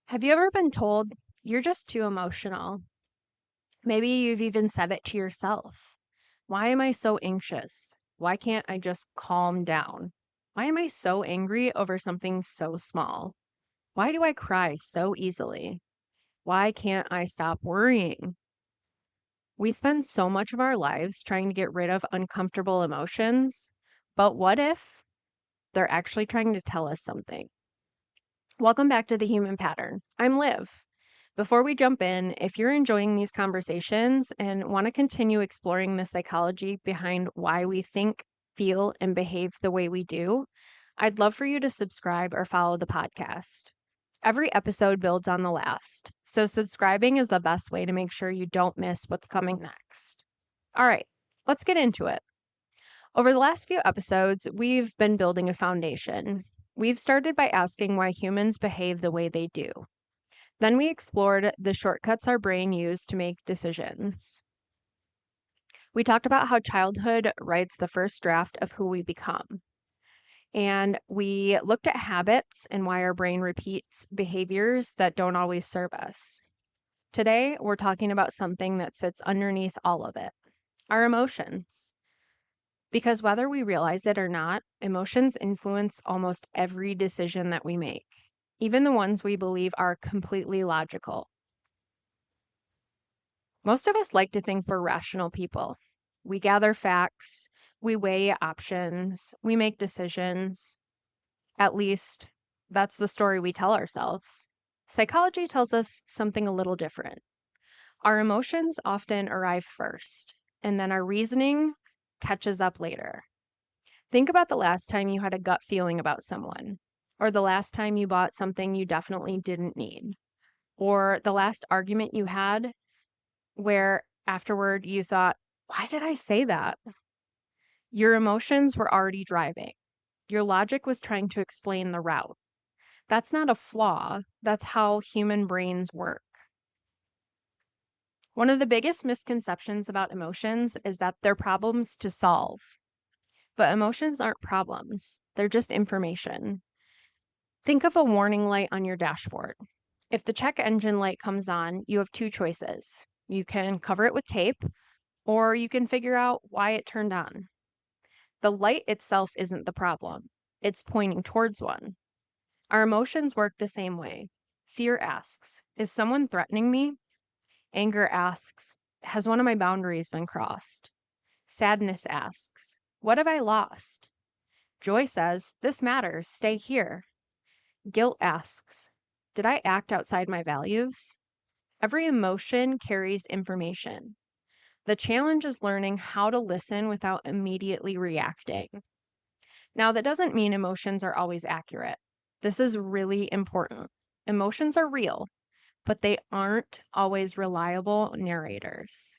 Have you ever been told you're just too emotional? Maybe you've even said it to yourself. Why am I so anxious? Why can't I just calm down? Why am I so angry over something so small? Why do I cry so easily? Why can't I stop worrying? We spend so much of our lives trying to get rid of uncomfortable emotions, but what if they're actually trying to tell us something? Welcome back to the Human Pattern. I'm Liv. Before we jump in, if you're enjoying these conversations and want to continue exploring the psychology behind why we think, feel, and behave the way we do, I'd love for you to subscribe or follow the podcast. Every episode builds on the last, so subscribing is the best way to make sure you don't miss what's coming next. All right, let's get into it. Over the last few episodes, we've been building a foundation. We've started by asking why humans behave the way they do. Then we explored the shortcuts our brain used to make decisions. We talked about how childhood writes the first draft of who we become. And we looked at habits and why our brain repeats behaviors that don't always serve us. Today, we're talking about something that sits underneath all of it, our emotions. Because whether we realize it or not, emotions influence almost every decision that we make, even the ones we believe are completely logical. Most of us like to think we're rational people. We gather facts, we weigh options, we make decisions. At least, that's the story we tell ourselves. Psychology tells us something a little different. Our emotions often arrive first, and then our reasoning catches up later. Think about the last time you had a gut feeling about someone, or the last time you bought something you definitely didn't need, or the last argument you had where afterward you thought, why did I say that? Your emotions were already driving. Your logic was trying to explain the route. That's not a flaw. That's how human brains work. One of the biggest misconceptions about emotions is that they're problems to solve. But emotions aren't problems, they're just information. Think of a warning light on your dashboard. If the check engine light comes on, you have two choices. You can cover it with tape, or you can figure out why it turned on. The light itself isn't the problem, it's pointing towards one. Our emotions work the same way. Fear asks, is someone threatening me? Anger asks, has one of my boundaries been crossed? Sadness asks, what have I lost? Joy says, this matters, stay here. Guilt asks, did I act outside my values? Every emotion carries information. The challenge is learning how to listen without immediately reacting. Now, that doesn't mean emotions are always accurate. This is really important. Emotions are real, but they aren't always reliable narrators.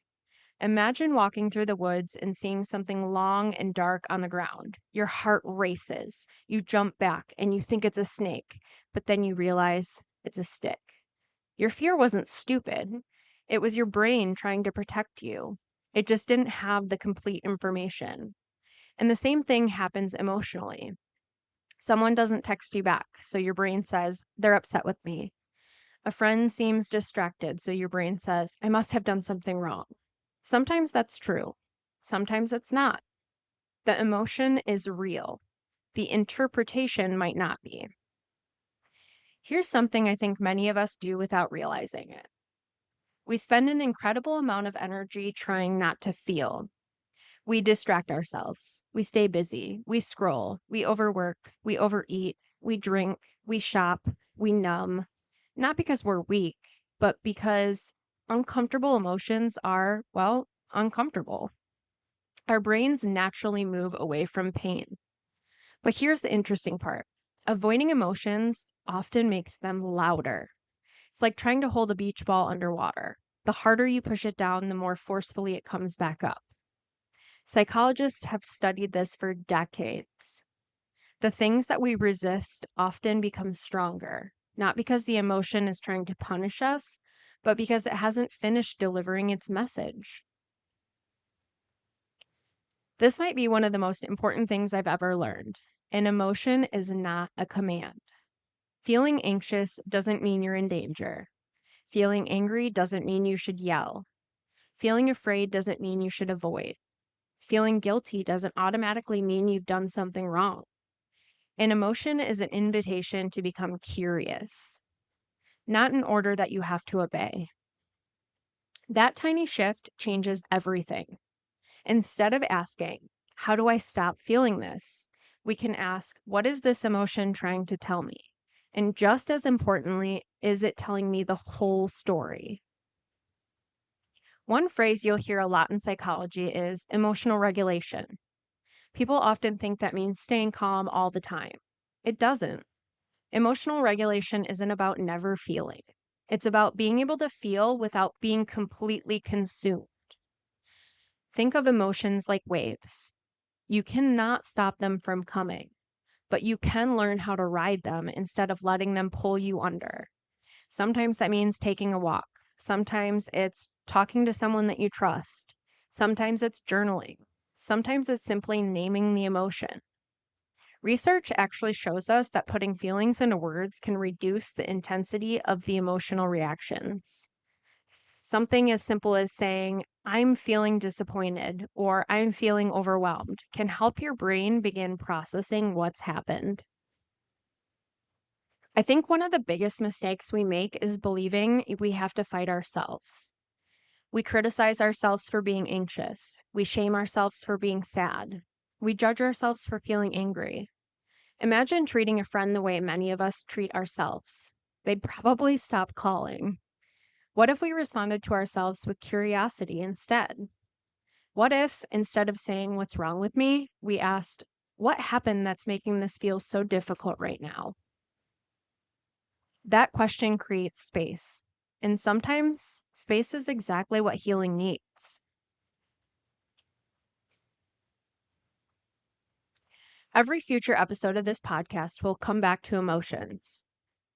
Imagine walking through the woods and seeing something long and dark on the ground. Your heart races. You jump back and you think it's a snake, but then you realize it's a stick. Your fear wasn't stupid. It was your brain trying to protect you. It just didn't have the complete information. And the same thing happens emotionally. Someone doesn't text you back, so your brain says, they're upset with me. A friend seems distracted, so your brain says, I must have done something wrong. Sometimes that's true. Sometimes it's not. The emotion is real. The interpretation might not be. Here's something I think many of us do without realizing it. We spend an incredible amount of energy trying not to feel. We distract ourselves. We stay busy. We scroll. We overwork. We overeat. We drink. We shop. We numb. Not because we're weak, but because uncomfortable emotions are, well, uncomfortable. Our brains naturally move away from pain. But here's the interesting part. Avoiding emotions often makes them louder. It's like trying to hold a beach ball underwater. The harder you push it down, the more forcefully it comes back up. Psychologists have studied this for decades. The things that we resist often become stronger, not because the emotion is trying to punish us, but because it hasn't finished delivering its message. This might be one of the most important things I've ever learned. An emotion is not a command. Feeling anxious doesn't mean you're in danger. Feeling angry doesn't mean you should yell. Feeling afraid doesn't mean you should avoid. Feeling guilty doesn't automatically mean you've done something wrong. An emotion is an invitation to become curious, not an order that you have to obey. That tiny shift changes everything. Instead of asking, how do I stop feeling this? We can ask, what is this emotion trying to tell me? And just as importantly, is it telling me the whole story? One phrase you'll hear a lot in psychology is emotional regulation. People often think that means staying calm all the time. It doesn't. Emotional regulation isn't about never feeling. It's about being able to feel without being completely consumed. Think of emotions like waves. You cannot stop them from coming, but you can learn how to ride them instead of letting them pull you under. Sometimes that means taking a walk. Sometimes it's talking to someone that you trust. Sometimes it's journaling. Sometimes it's simply naming the emotion. Research actually shows us that putting feelings into words can reduce the intensity of the emotional reactions. Something as simple as saying, I'm feeling disappointed or I'm feeling overwhelmed can help your brain begin processing what's happened. I think one of the biggest mistakes we make is believing we have to fight ourselves. We criticize ourselves for being anxious. We shame ourselves for being sad. We judge ourselves for feeling angry. Imagine treating a friend the way many of us treat ourselves. They'd probably stop calling. What if we responded to ourselves with curiosity instead? What if, instead of saying, what's wrong with me, we asked, what happened that's making this feel so difficult right now? That question creates space. And sometimes space is exactly what healing needs. Every future episode of this podcast will come back to emotions.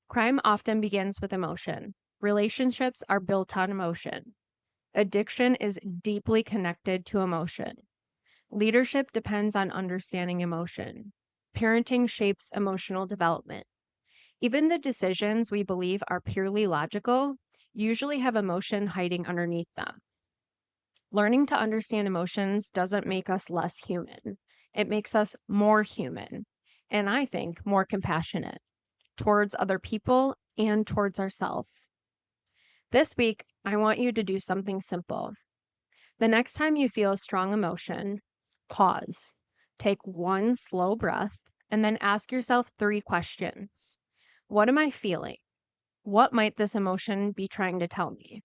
Crime often begins with emotion. Relationships are built on emotion. Addiction is deeply connected to emotion. Leadership depends on understanding emotion. Parenting shapes emotional development. Even the decisions we believe are purely logical usually have emotion hiding underneath them. Learning to understand emotions doesn't make us less human. It makes us more human, and I think more compassionate towards other people and towards ourselves. This week, I want you to do something simple. The next time you feel a strong emotion, pause, take one slow breath, and then ask yourself 3 questions. What am I feeling? What might this emotion be trying to tell me?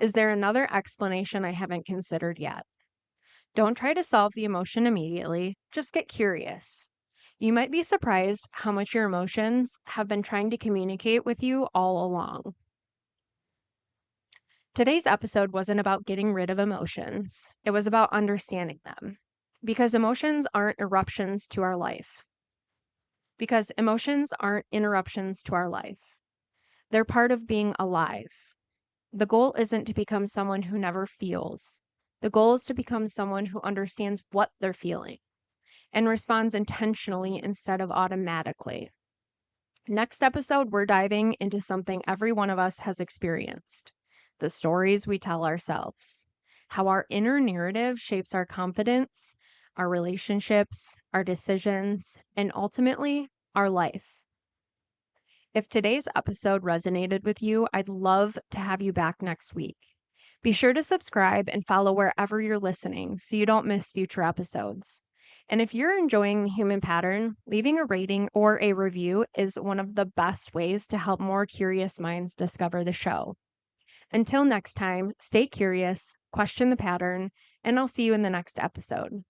Is there another explanation I haven't considered yet? Don't try to solve the emotion immediately, just get curious. You might be surprised how much your emotions have been trying to communicate with you all along. Today's episode wasn't about getting rid of emotions. It was about understanding them. Because emotions aren't eruptions to our life. Because emotions aren't interruptions to our life. They're part of being alive. The goal isn't to become someone who never feels. The goal is to become someone who understands what they're feeling and responds intentionally instead of automatically. Next episode, we're diving into something every one of us has experienced: the stories we tell ourselves, how our inner narrative shapes our confidence, our relationships, our decisions, and ultimately, our life. If today's episode resonated with you, I'd love to have you back next week. Be sure to subscribe and follow wherever you're listening so you don't miss future episodes. And if you're enjoying The Human Pattern, leaving a rating or a review is one of the best ways to help more curious minds discover the show. Until next time, stay curious, question the pattern, and I'll see you in the next episode.